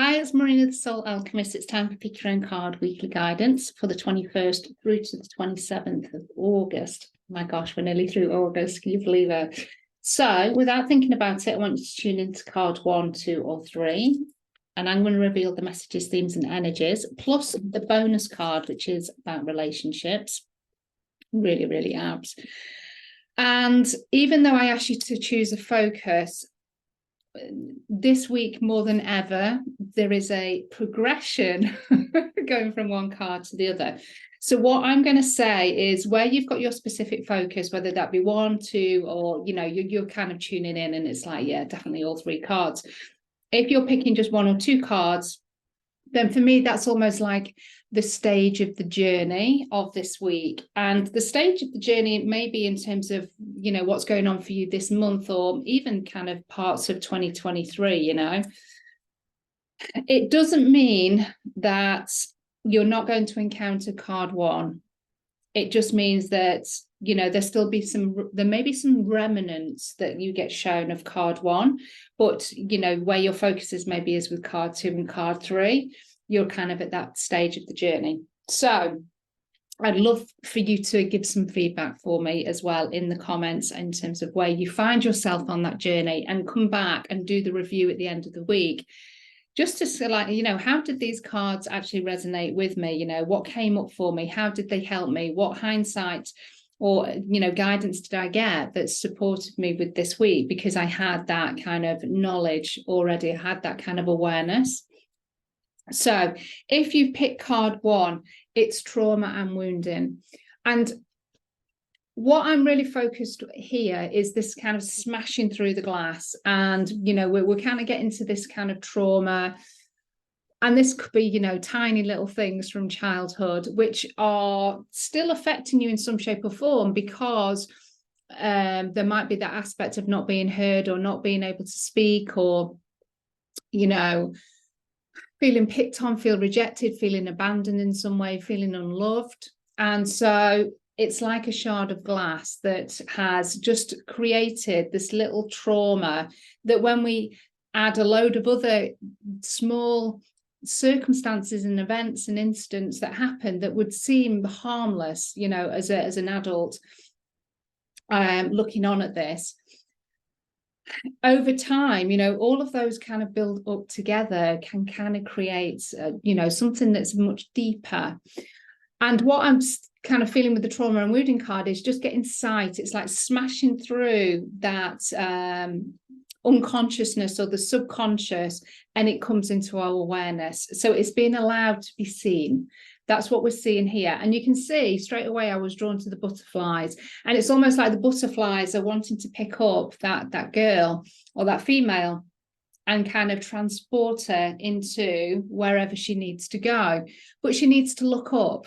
Hi, it's Marina, the Soul Alchemist. It's time for Pick Your Own Card weekly guidance for the 21st through to the 27th of August. My gosh, we're nearly through August. Can you believe it? So, without thinking about it, I want you to tune into card 1, 2, or 3. And I'm going to reveal the messages, themes, and energies, plus the bonus card, which is about relationships. Really, really apt. And even though I asked you to choose a focus, this week more than ever, there is a progression going from one card to the other. So what I'm going to say is where you've got your specific focus, whether that be 1, 2, or, you're kind of tuning in and it's like, yeah, definitely all 3 cards. If you're picking just 1 or 2 cards, then for me, that's almost like the stage of the journey of this week. And the stage of the journey may be in terms of, what's going on for you this month, or even kind of parts of 2023, It doesn't mean that you're not going to encounter card 1. It just means that, there may be some remnants that you get shown of card 1, but, where your focus is maybe is with card 2 and card 3, you're kind of at that stage of the journey. So I'd love for you to give some feedback for me as well in the comments in terms of where you find yourself on that journey, and come back and do the review at the end of the week. Just to say, like, how did these cards actually resonate with me? What came up for me? How did they help me? What hindsight or, guidance did I get that supported me with this week? Because I had that kind of knowledge already. I had that kind of awareness. So if you pick card 1, it's trauma and wounding. And what I'm really focused here is this kind of smashing through the glass. And, we're kind of getting to this kind of trauma. And this could be, tiny little things from childhood, which are still affecting you in some shape or form, because there might be that aspect of not being heard or not being able to speak, or, feeling picked on, feel rejected, feeling abandoned in some way, feeling unloved. And so it's like a shard of glass that has just created this little trauma that, when we add a load of other small circumstances and events and incidents that happen that would seem harmless, as an adult looking on at this, over time, all of those kind of build up together can kind of create, something that's much deeper. And what I'm kind of feeling with the trauma and wounding card is just getting sight. It's like smashing through that unconsciousness or the subconscious, and it comes into our awareness. So it's being allowed to be seen. That's what we're seeing here. And you can see straight away I was drawn to the butterflies. And it's almost like the butterflies are wanting to pick up that girl or that female and kind of transport her into wherever she needs to go. But she needs to look up.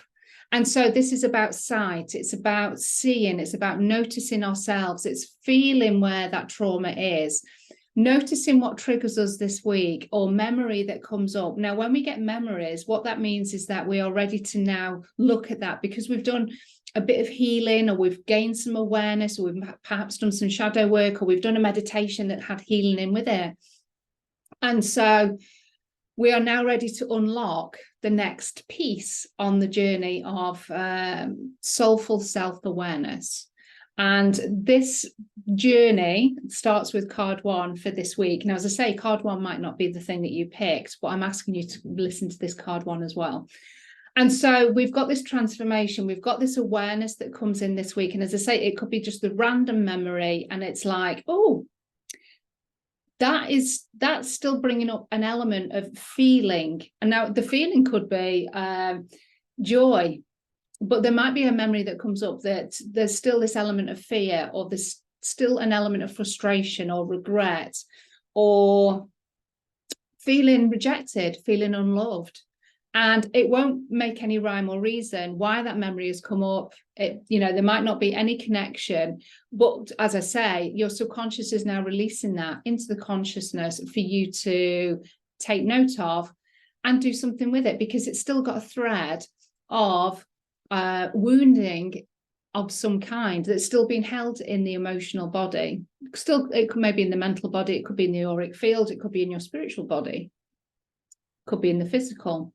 And so this is about sight. It's about seeing. It's about noticing ourselves. It's feeling where that trauma is. Noticing what triggers us this week, or memory that comes up. Now, when we get memories, what that means is that we are ready to now look at that, because we've done a bit of healing, or we've gained some awareness, or we've perhaps done some shadow work, or we've done a meditation that had healing in with it. And so we are now ready to unlock the next piece on the journey of soulful self-awareness. And this journey starts with card 1 for this week. Now, as I say, card 1 might not be the thing that you picked, but I'm asking you to listen to this card 1 as well. And so we've got this transformation, we've got this awareness that comes in this week. And as I say, it could be just the random memory, and it's like, oh, that's still bringing up an element of feeling. And now the feeling could be joy. But there might be a memory that comes up that there's still this element of fear, or there's still an element of frustration or regret, or feeling rejected, feeling unloved. And it won't make any rhyme or reason why that memory has come up. There might not be any connection. But as I say, your subconscious is now releasing that into the consciousness for you to take note of and do something with it, because it's still got a thread of wounding of some kind that's still being held in the emotional body. Still, it could maybe in the mental body, it could be in the auric field, it could be in your spiritual body. could be in the physical.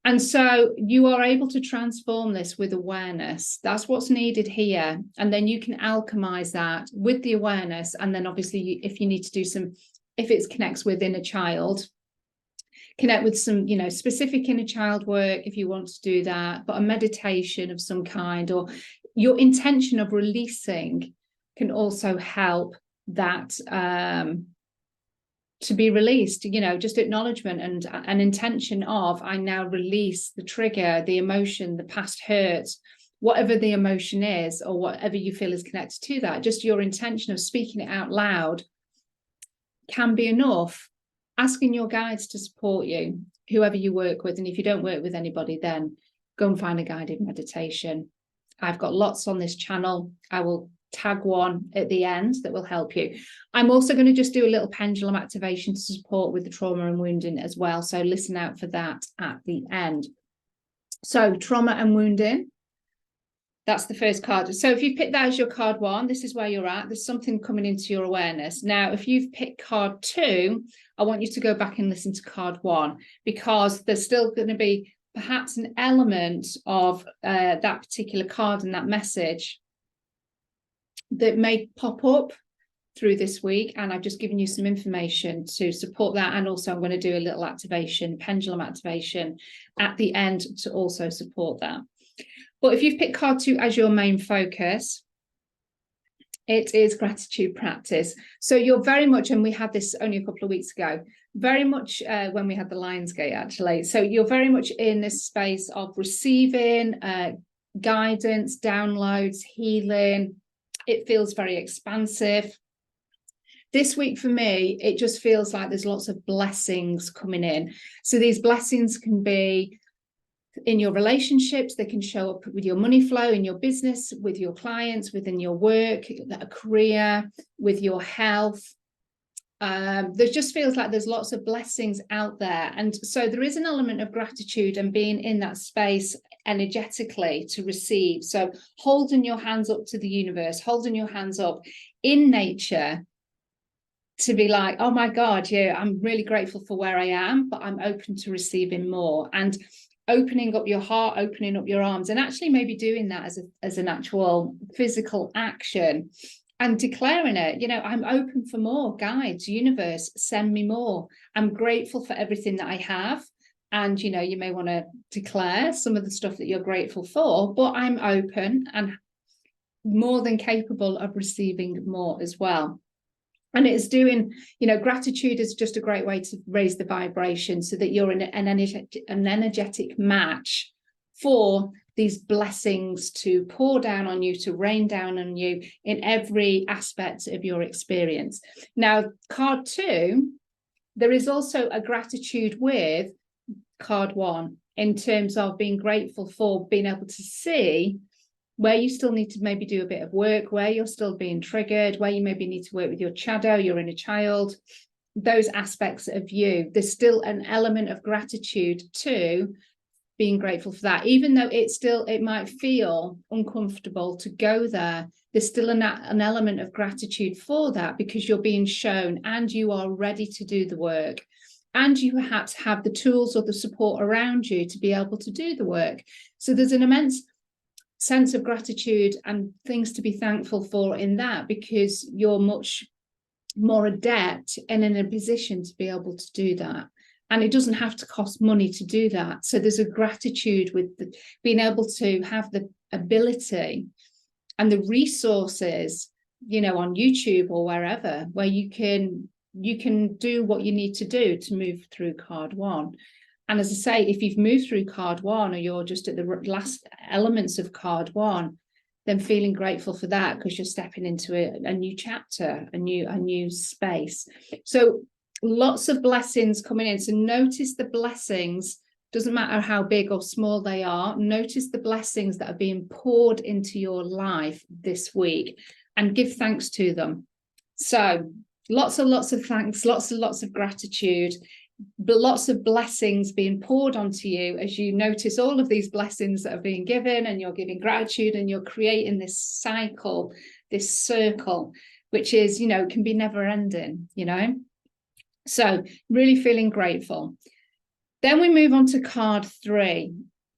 And so you are able to transform this with awareness. That's what's needed here. And then you can alchemize that with the awareness. And then obviously, if you need to do some, if it connects with inner child, connect with some, you know, specific inner child work if you want to do that, but a meditation of some kind, or your intention of releasing can also help that to be released, you know, just acknowledgement and an intention of, I now release the trigger, the emotion, the past hurt, whatever the emotion is, or whatever you feel is connected to that. Just your intention of speaking it out loud can be enough. Asking your guides to support you, whoever you work with. And if you don't work with anybody, then go and find a guided meditation. I've got lots on this channel. I will tag one at the end that will help you. I'm also going to just do a little pendulum activation to support with the trauma and wounding as well. So listen out for that at the end. So trauma and wounding. That's the first card. So if you pick that as your card 1, this is where you're at. There's something coming into your awareness. Now, if you've picked card 2, I want you to go back and listen to card 1, because there's still going to be perhaps an element of that particular card and that message that may pop up through this week. And I've just given you some information to support that. And also I'm going to do a little activation, pendulum activation at the end to also support that. But if you've picked card 2 as your main focus, it is gratitude practice. So you're very much, and we had this only a couple of weeks ago, very much when we had the Lionsgate actually. So you're very much in this space of receiving guidance, downloads, healing. It feels very expansive. This week for me, it just feels like there's lots of blessings coming in. So these blessings can be in your relationships, they can show up with your money flow, in your business, with your clients, within your work, a career, with your health. There just feels like there's lots of blessings out there. And so there is an element of gratitude and being in that space energetically to receive. So holding your hands up to the universe, holding your hands up in nature to be like, oh my God, yeah, I'm really grateful for where I am, but I'm open to receiving more. And opening up your heart, opening up your arms, and actually maybe doing that as an actual physical action and declaring it, you know, I'm open for more. Guides, universe, send me more. I'm grateful for everything that I have. And, you know, you may want to declare some of the stuff that you're grateful for, but I'm open and more than capable of receiving more as well. And it's doing, you know, gratitude is just a great way to raise the vibration so that you're in an energetic match for these blessings to pour down on you, to rain down on you in every aspect of your experience. Now, card 2, there is also a gratitude with card 1 in terms of being grateful for being able to see where you still need to maybe do a bit of work, where you're still being triggered, where you maybe need to work with your shadow, your inner child, those aspects of you. There's still an element of gratitude to being grateful for that, even though it might feel uncomfortable to go there. There's still an element of gratitude for that, because you're being shown and you are ready to do the work. And you perhaps have the tools or the support around you to be able to do the work. So there's an immense sense of gratitude and things to be thankful for in that, because you're much more adept and in a position to be able to do that. And it doesn't have to cost money to do that. So there's a gratitude with being able to have the ability and the resources, you know, on YouTube or wherever, where you can do what you need to do to move through card 1. And as I say, if you've moved through card 1 or you're just at the last elements of card 1, then feeling grateful for that, because you're stepping into a new chapter, a new space. So lots of blessings coming in. So notice the blessings, doesn't matter how big or small they are. Notice the blessings that are being poured into your life this week and give thanks to them. So lots and lots of thanks, lots and lots of gratitude, but lots of blessings being poured onto you as you notice all of these blessings that are being given, and you're giving gratitude and you're creating this cycle, this circle, which is, you know, can be never ending, you know. So really feeling grateful. Then we move on to card 3.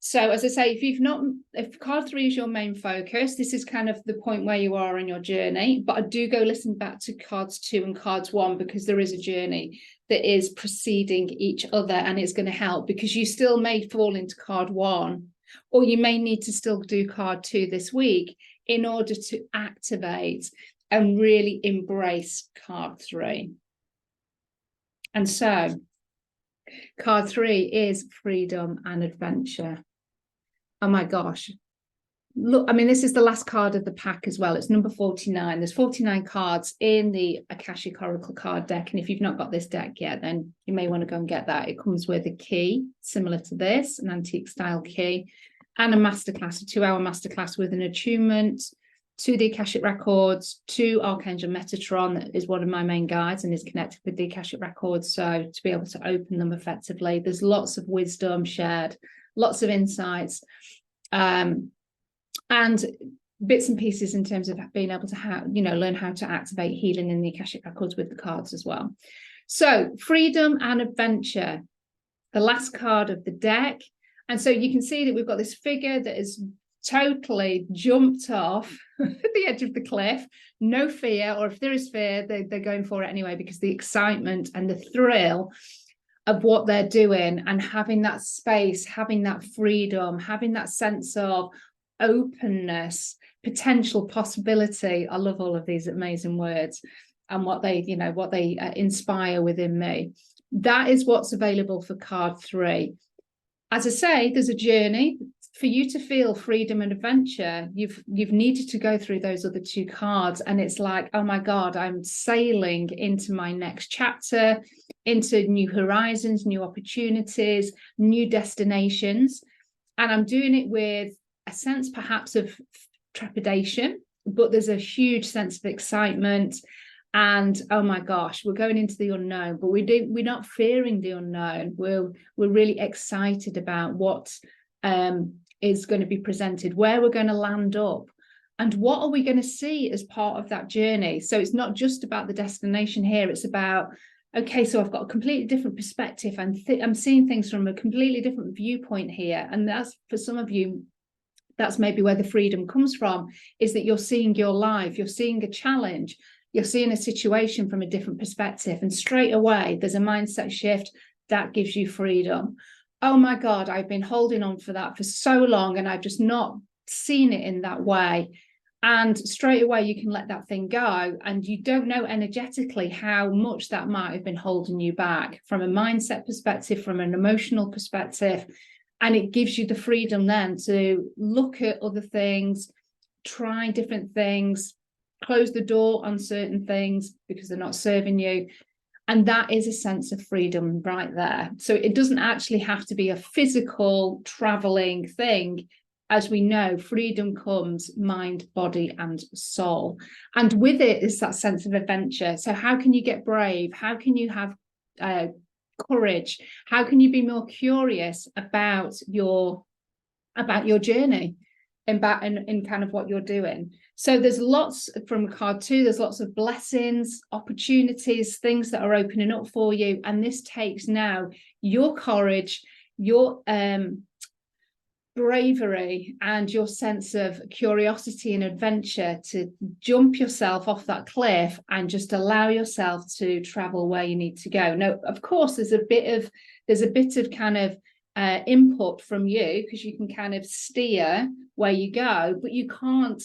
So as I say, if card 3 is your main focus, this is kind of the point where you are in your journey. But I do go listen back to cards 2 and cards 1, because there is a journey that is preceding each other, and it's going to help, because you still may fall into card 1, or you may need to still do card 2 this week in order to activate and really embrace card 3. And so card 3 is freedom and adventure. Oh my gosh. Look, I mean, this is the last card of the pack as well. It's number 49. There's 49 cards in the Akashic Oracle card deck. And if you've not got this deck yet, then you may want to go and get that. It comes with a key similar to this, an antique style key, and a masterclass, a 2-hour masterclass with an attunement to the Akashic records, to Archangel Metatron, that is one of my main guides and is connected with the Akashic records. So to be able to open them effectively, there's lots of wisdom shared, lots of insights, and bits and pieces in terms of being able to learn how to activate healing in the Akashic records with the cards as well. So freedom and adventure, the last card of the deck. And so you can see that we've got this figure that is totally jumped off the edge of the cliff, no fear, or if there is fear, they're going for it anyway, because the excitement and the thrill of what they're doing, and having that space, having that freedom, having that sense of openness, potential possibility. I love all of these amazing words and what they inspire within me. That is what's available for card 3. As I say, there's a journey. For you to feel freedom and adventure, you've needed to go through those other 2 cards, and it's like, oh my God, I'm sailing into my next chapter, into new horizons, new opportunities, new destinations, and I'm doing it with a sense perhaps of trepidation, but there's a huge sense of excitement, and oh my gosh, we're going into the unknown, but we're not fearing the unknown. We're really excited about what is going to be presented, where we're going to land up, and what are we going to see as part of that journey. So it's not just about the destination here, it's about, okay, so I've got a completely different perspective, and I'm seeing things from a completely different viewpoint here. And that's, for some of you, that's maybe where the freedom comes from, is that you're seeing your life, you're seeing a challenge, you're seeing a situation from a different perspective, and straight away there's a mindset shift that gives you freedom. Oh my God, I've been holding on for that for so long, and I've just not seen it in that way. And straight away you can let that thing go, and you don't know energetically how much that might have been holding you back from a mindset perspective, from an emotional perspective. And it gives you the freedom then to look at other things, try different things, close the door on certain things because they're not serving you. And that is a sense of freedom right there. So it doesn't actually have to be a physical traveling thing. As we know, freedom comes mind, body, and soul. And with it is that sense of adventure. So how can you get brave? How can you have courage? How can you be more curious about your journey and kind of what you're doing? So there's lots from card 2, there's lots of blessings, opportunities, things that are opening up for you. And this takes now your courage, your bravery, and your sense of curiosity and adventure to jump yourself off that cliff and just allow yourself to travel where you need to go. Now, of course, there's a bit of kind of input from you, because you can kind of steer where you go, but you can't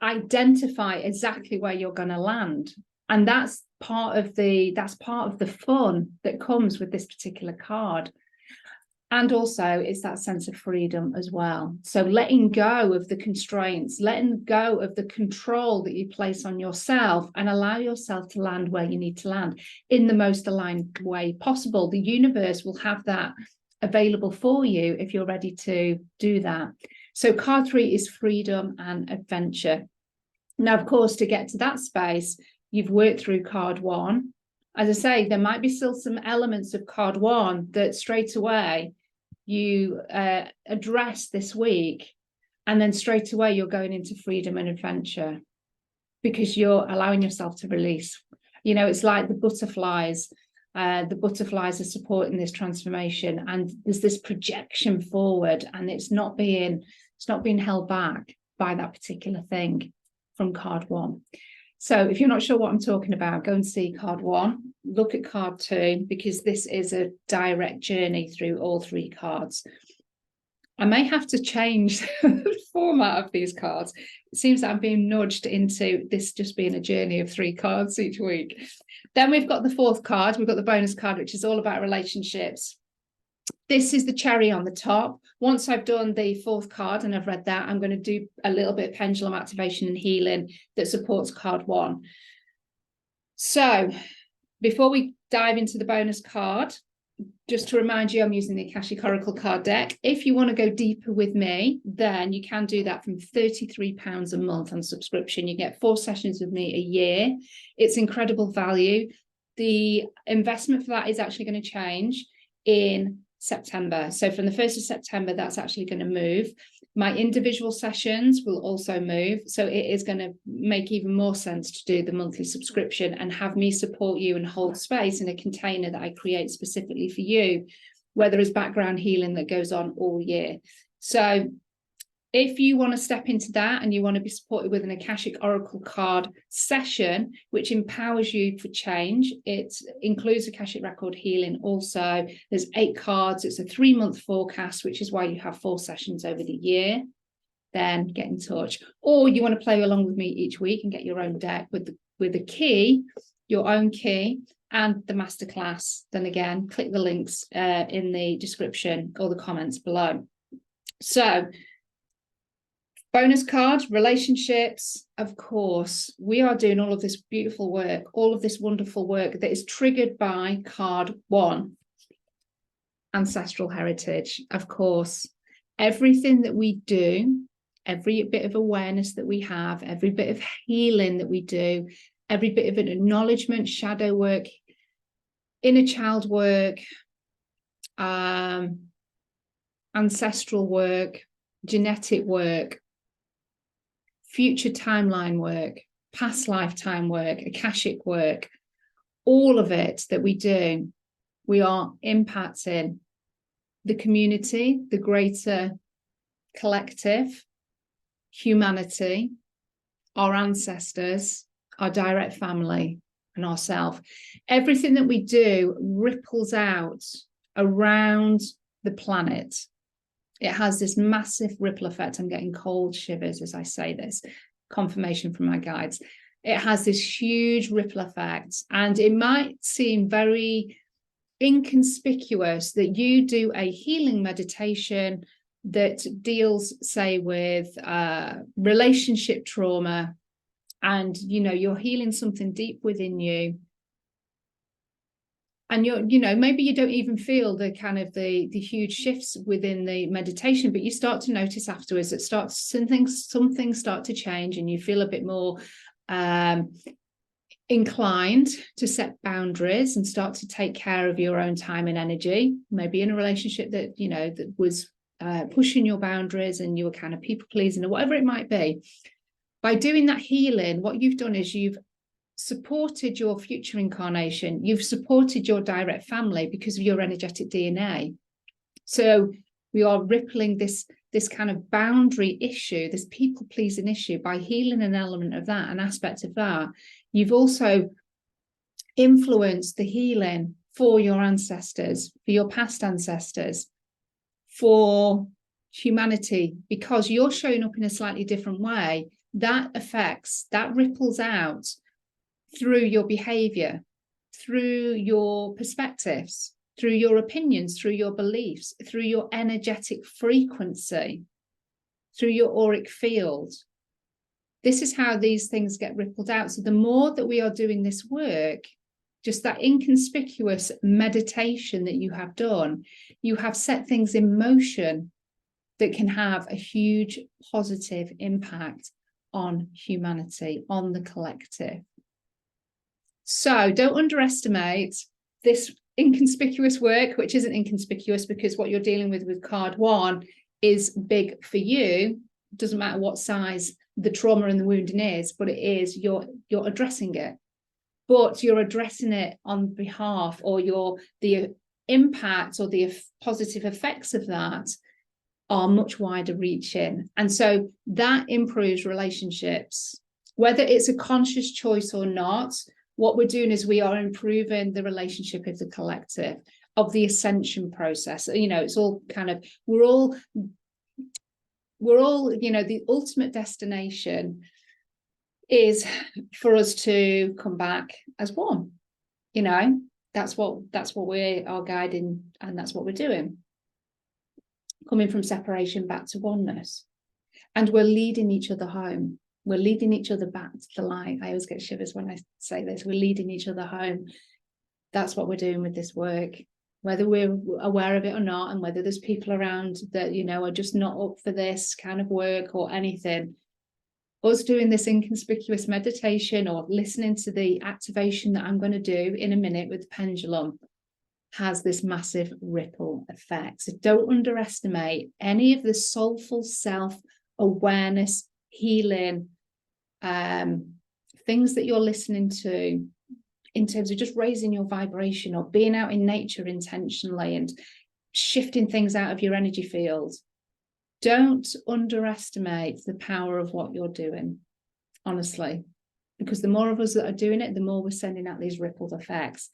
identify exactly where you're going to land. And that's part of the fun that comes with this particular card. And also it's that sense of freedom as well. So letting go of the constraints, letting go of the control that you place on yourself, and allow yourself to land where you need to land in the most aligned way possible. The universe will have that available for you if you're ready to do that. So card 3 is freedom and adventure. Now, of course, to get to that space, you've worked through card 1. As I say, there might be still some elements of card 1 that straight away you address this week, and then straight away you're going into freedom and adventure because you're allowing yourself to release. You know, it's like the butterflies The butterflies are supporting this transformation, and there's this projection forward, and it's not being held back by that particular thing from card 1. So if you're not sure what I'm talking about, go and see card 1, look at card 2, because this is a direct journey through all 3 cards. I may have to change the format of these cards. It seems that I'm being nudged into this just being a journey of 3 cards each week. Then we've got the 4th card. We've got the bonus card, which is all about relationships. This is the cherry on the top. Once I've done the 4th card and I've read that, I'm going to do a little bit of pendulum activation and healing that supports card 1. So before we dive into the bonus card, just to remind you, I'm using the Akashic Oracle card deck. If you want to go deeper with me, then you can do that from £33 a month on subscription. You get 4 sessions with me a year. It's incredible value. The investment for that is actually going to change in September. So from the 1st of September, that's actually going to move. My individual sessions will also move. So it is going to make even more sense to do the monthly subscription and have me support you and hold space in a container that I create specifically for you, where there is background healing that goes on all year. So if you want to step into that and you want to be supported with an Akashic Oracle card session, which empowers you for change, it includes Akashic Record healing also. There's 8 cards. It's a 3-month forecast, which is why you have 4 sessions over the year. Then get in touch. Or you want to play along with me each week and get your own deck with the key, your own key, and the masterclass. Then again, click the links in the description or the comments below. So bonus card, relationships, of course, we are doing all of this beautiful work, all of this wonderful work that is triggered by card 1, ancestral heritage. Of course, everything that we do, every bit of awareness that we have, every bit of healing that we do, every bit of an acknowledgement, shadow work, inner child work, ancestral work, genetic work, future timeline work, past lifetime work, Akashic work, all of it that we do, we are impacting the community, the greater collective, humanity, our ancestors, our direct family, and ourselves. Everything that we do ripples out around the planet. It has this massive ripple effect. I'm getting cold shivers as I say this, confirmation from my guides. It has this huge ripple effect, and it might seem very inconspicuous that you do a healing meditation that deals, say, with relationship trauma, and you're healing something deep within you. And maybe you don't even feel the kind of the huge shifts within the meditation, but you start to notice afterwards that some things start to change, and you feel a bit more inclined to set boundaries and start to take care of your own time and energy. Maybe in a relationship that that was pushing your boundaries, and you were kind of people pleasing, or whatever it might be. By doing that healing, what you've done is you've supported your future incarnation. You've supported your direct family because of your energetic DNA. So we are rippling this kind of boundary issue, this people pleasing issue, by healing an element of that, an aspect of that. You've also influenced the healing for your ancestors, for your past ancestors, for humanity, because you're showing up in a slightly different way. That affects, that ripples out through your behavior, through your perspectives, through your opinions, through your beliefs, through your energetic frequency, through your auric field. This is how these things get rippled out. So the more that we are doing this work, just that inconspicuous meditation that you have done, you have set things in motion that can have a huge positive impact on humanity, on the collective. So don't underestimate this inconspicuous work, which isn't inconspicuous because what you're dealing with card 1 is big for you. Doesn't matter what size the trauma and the wounding is, but it is, you're addressing it. but you're addressing it on behalf, or the impact or the positive effects of that are much wider reaching. And so that improves relationships, whether it's a conscious choice or not. What we're doing is we are improving the relationship of the collective, of the ascension process. You know, it's all kind of, we're all, you know, the ultimate destination is for us to come back as one. You know, that's what we are guiding, and that's what we're doing. Coming from separation back to oneness. And we're leading each other home. We're leading each other back to the light. I always get shivers when I say this. We're leading each other home. That's what we're doing with this work, whether we're aware of it or not, and whether there's people around that, you know, are just not up for this kind of work or anything. Us doing this inconspicuous meditation or listening to the activation that I'm going to do in a minute with the pendulum has this massive ripple effect. So don't underestimate any of the soulful self-awareness, healing things that you're listening to, in terms of just raising your vibration or being out in nature intentionally and shifting things out of your energy field. Don't underestimate the power of what you're doing, honestly, because the more of us that are doing it, the more we're sending out these rippled effects.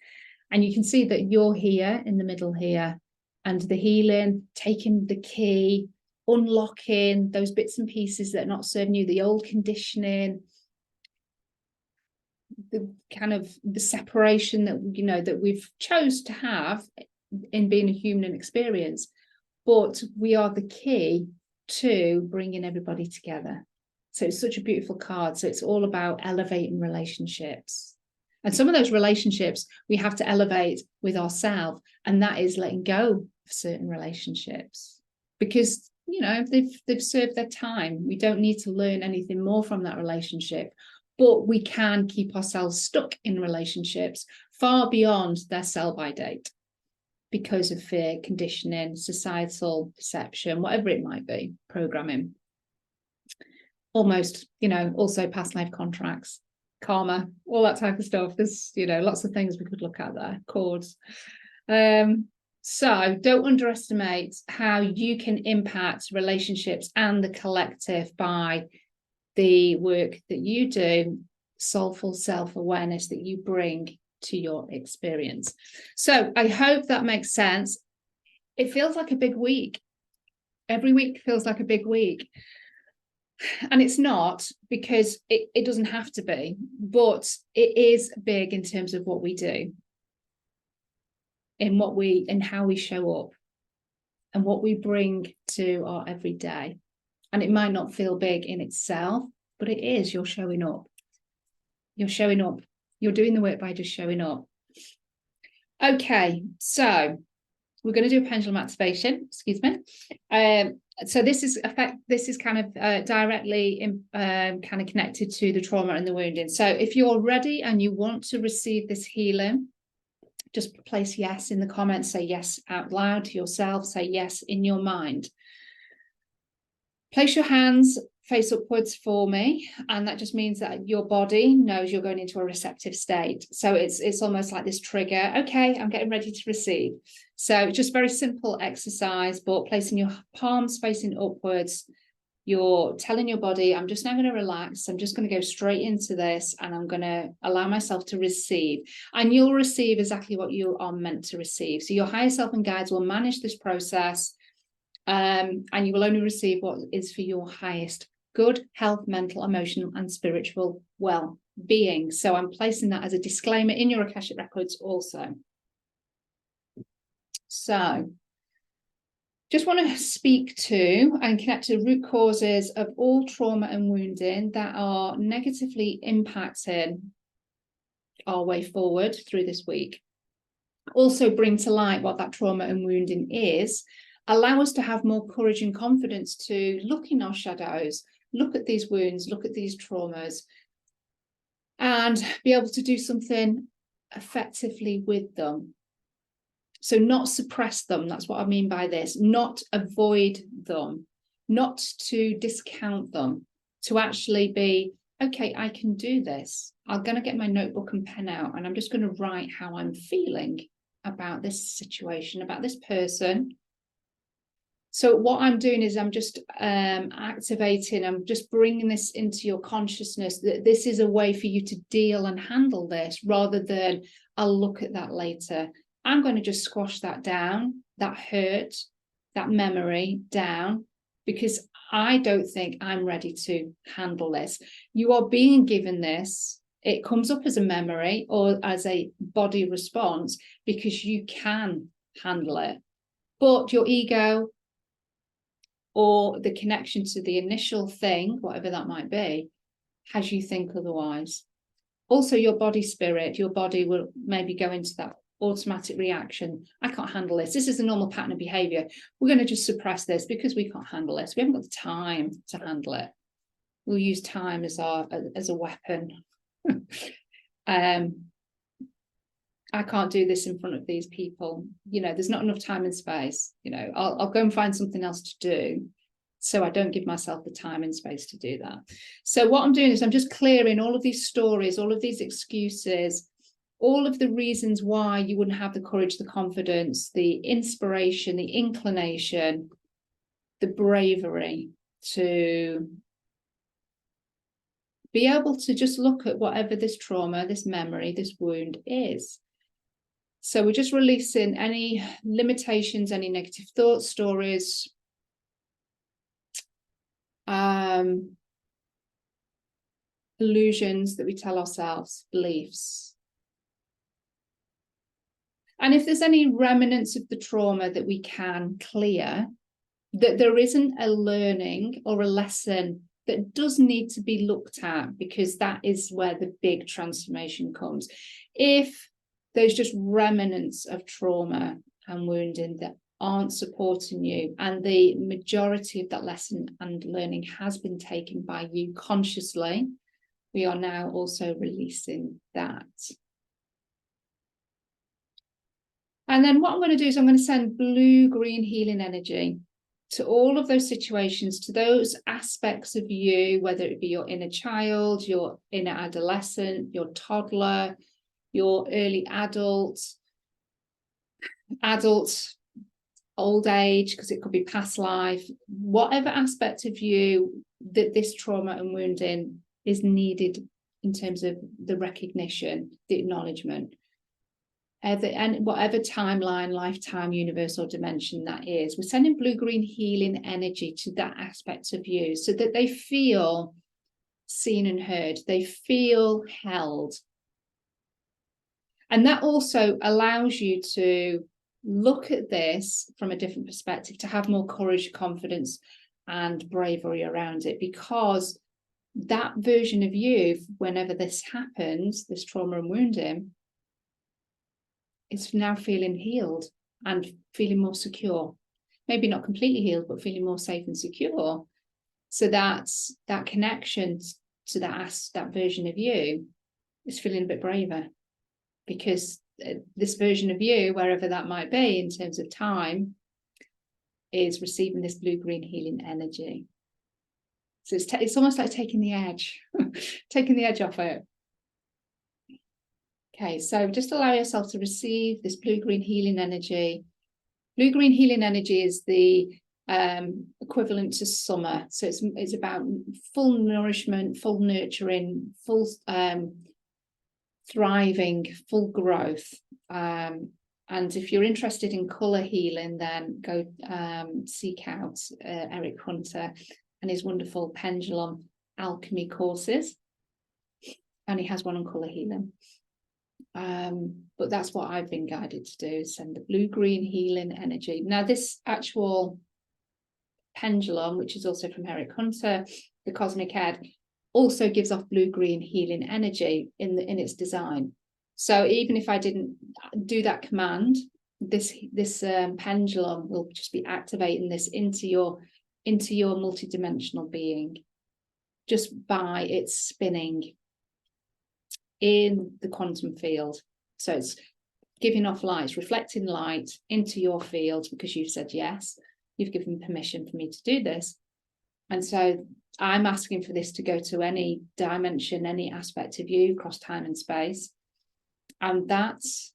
And you can see that you're here in the middle here, and the healing, taking the key, unlocking those bits and pieces that are not serving you, the old conditioning, the kind of the separation that, you know, that we've chose to have in being a human experience. But we are the key to bringing everybody together. So it's such a beautiful card. So it's all about elevating relationships. And some of those relationships we have to elevate with ourselves. And that is letting go of certain relationships. Because, you know, they've served their time. We don't need to learn anything more from that relationship. But we can keep ourselves stuck in relationships far beyond their sell-by date, because of fear, conditioning, societal perception, whatever it might be, programming. Almost, you know, also past life contracts, karma, all that type of stuff. There's, you know, lots of things we could look at there, chords. So don't underestimate how you can impact relationships and the collective by the work that you do, soulful self-awareness that you bring to your experience. So I hope that makes sense. It feels like a big week. Every week feels like a big week. And it's not, because it doesn't have to be, but it is big in terms of what we do, in how we show up and what we bring to our everyday. And it might not feel big in itself, but it is. You're showing up. You're showing up. You're doing the work by just showing up. Okay, so we're going to do a pendulum activation. Excuse me. So this is kind of directly kind of connected to the trauma and the wounding. So if you're ready and you want to receive this healing, just place yes in the comments. Say yes out loud to yourself. Say yes in your mind. Place your hands face upwards for me, and that just means that your body knows you're going into a receptive state. So it's almost like this trigger. Okay, I'm getting ready to receive. So just very simple exercise, but placing your palms facing upwards, you're telling your body, I'm just now going to relax. I'm just going to go straight into this, and I'm going to allow myself to receive. And you'll receive exactly what you are meant to receive. So your higher self and guides will manage this process, and you will only receive what is for your highest good health, mental, emotional, and spiritual well-being. So I'm placing that as a disclaimer in your Akashic records also. So just want to speak to and connect to the root causes of all trauma and wounding that are negatively impacting our way forward through this week. Also bring to light what that trauma and wounding is. Allow us to have more courage and confidence to look in our shadows, look at these wounds, look at these traumas, and be able to do something effectively with them. So not suppress them. That's what I mean by this. Not avoid them, not to discount them, to actually be, okay, I can do this. I'm going to get my notebook and pen out, and I'm just going to write how I'm feeling about this situation, about this person. So what I'm doing is I'm just activating, I'm just bringing this into your consciousness, that this is a way for you to deal and handle this, rather than I'll look at that later. I'm going to just squash that down, that hurt, that memory down, because I don't think I'm ready to handle this. You are being given this. It comes up as a memory or as a body response because you can handle it. But your ego or the connection to the initial thing, whatever that might be, has you think otherwise. Also, your body spirit, your body will maybe go into that automatic reaction. I can't handle this. This is a normal pattern of behavior. We're going to just suppress this because we can't handle this. We haven't got the time to handle it. We'll use time as a weapon. I can't do this in front of these people. You know, there's not enough time and space. You know, I'll go and find something else to do. So I don't give myself the time and space to do that. So what I'm doing is I'm just clearing all of these stories, all of these excuses, all of the reasons why you wouldn't have the courage, the confidence, the inspiration, the inclination, the bravery to be able to just look at whatever this trauma, this memory, this wound is. So we're just releasing any limitations, any negative thoughts, stories, illusions that we tell ourselves, beliefs. And if there's any remnants of the trauma that we can clear, that there isn't a learning or a lesson that does need to be looked at, because that is where the big transformation comes. If there's just remnants of trauma and wounding that aren't supporting you, and the majority of that lesson and learning has been taken by you consciously, we are now also releasing that. And then what I'm going to do is I'm going to send blue-green healing energy to all of those situations, to those aspects of you, whether it be your inner child, your inner adolescent, your toddler, your early adult, old age, because it could be past life, whatever aspect of you that this trauma and wounding is needed in terms of the recognition, the acknowledgement. And whatever timeline, lifetime, universe or dimension that is, we're sending blue-green healing energy to that aspect of you so that they feel seen and heard, they feel held. And that also allows you to look at this from a different perspective, to have more courage, confidence and bravery around it, because that version of you, whenever this happens, this trauma and wounding, is now feeling healed and feeling more secure. Maybe not completely healed, but feeling more safe and secure. So that's that connection to that version of you is feeling a bit braver, because this version of you, wherever that might be in terms of time, is receiving this blue-green healing energy. So it's almost like taking the edge, taking the edge off it. Okay, so just allow yourself to receive this blue-green healing energy. Blue-green healing energy is the equivalent to summer. So it's about full nourishment, full nurturing, full thriving, full growth. And if you're interested in colour healing, then go seek out Eric Hunter and his wonderful pendulum alchemy courses. And he has one on colour healing. But that's what I've been guided to do, send the blue-green healing energy. Now, this actual pendulum, which is also from Eric Hunter, the Cosmic Head, also gives off blue-green healing energy in its design. So even if I didn't do that command, this pendulum will just be activating this into your multidimensional being, just by its spinning in the quantum field. So it's giving off light, it's reflecting light into your field, because you've said yes, you've given permission for me to do this. And so I'm asking for this to go to any dimension, any aspect of you across time and space. And that's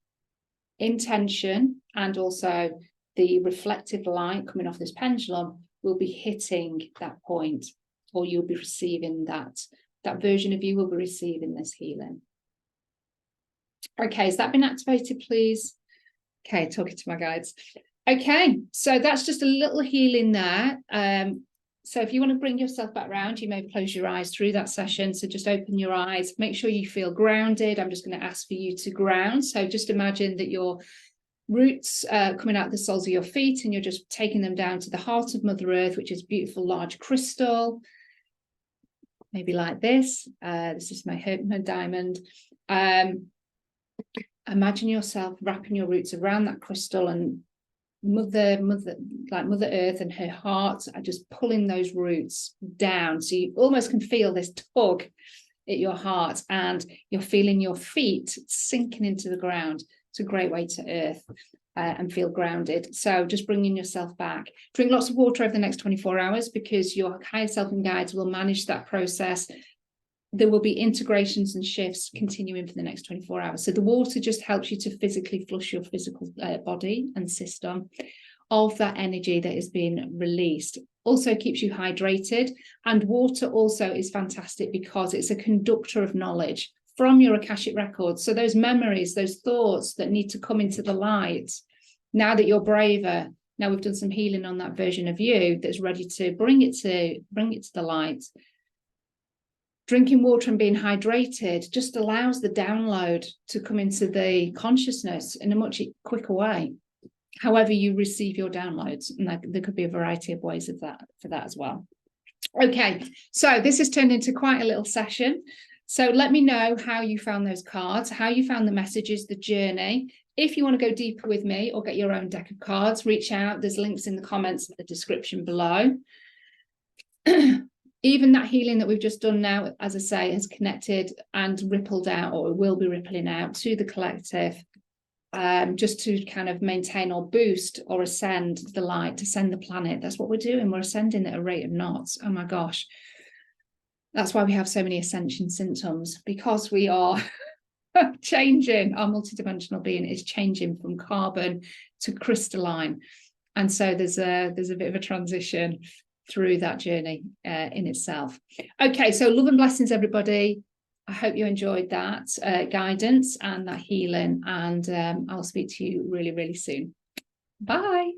intention, and also the reflective light coming off this pendulum will be hitting that point, or you'll be receiving that version of you will be receiving this healing. Okay, has that been activated, please? Okay, talking to my guides. Okay, so that's just a little healing there. So if you want to bring yourself back round, you may close your eyes through that session. So just open your eyes, make sure you feel grounded. I'm just going to ask for you to ground. So just imagine that your roots coming out the soles of your feet, and you're just taking them down to the heart of Mother Earth, which is beautiful large crystal, maybe like this. This is my diamond. Imagine yourself wrapping your roots around that crystal, and Mother Earth and her heart are just pulling those roots down. So you almost can feel this tug at your heart, and you're feeling your feet sinking into the ground. It's a great way to earth and feel grounded. So just bringing yourself back. Drink lots of water over the next 24 hours, because your higher self and guides will manage that process. There will be integrations and shifts continuing for the next 24 hours. So the water just helps you to physically flush your physical body and system of that energy that is being released. Also keeps you hydrated. And water also is fantastic because it's a conductor of knowledge from your Akashic records. So those memories, those thoughts that need to come into the light, now that you're braver, now we've done some healing on that version of you that's ready to bring it to the light. Drinking water and being hydrated just allows the download to come into the consciousness in a much quicker way. However you receive your downloads, and there could be a variety of ways of that for that as well. Okay, so this has turned into quite a little session. So let me know how you found those cards, how you found the messages, the journey. If you want to go deeper with me or get your own deck of cards, reach out. There's links in the comments and the description below. Even that healing that we've just done now, as I say, has connected and rippled out, or will be rippling out to the collective, just to kind of maintain or boost or ascend the light, ascend the planet. That's what we're doing. We're ascending at a rate of knots. Oh my gosh. That's why we have so many ascension symptoms, because we are changing. Our multidimensional being is changing from carbon to crystalline. And so there's a bit of a transition through that journey in itself. Okay, so love and blessings, everybody. I hope you enjoyed that guidance and that healing, and I'll speak to you really, really soon. Bye.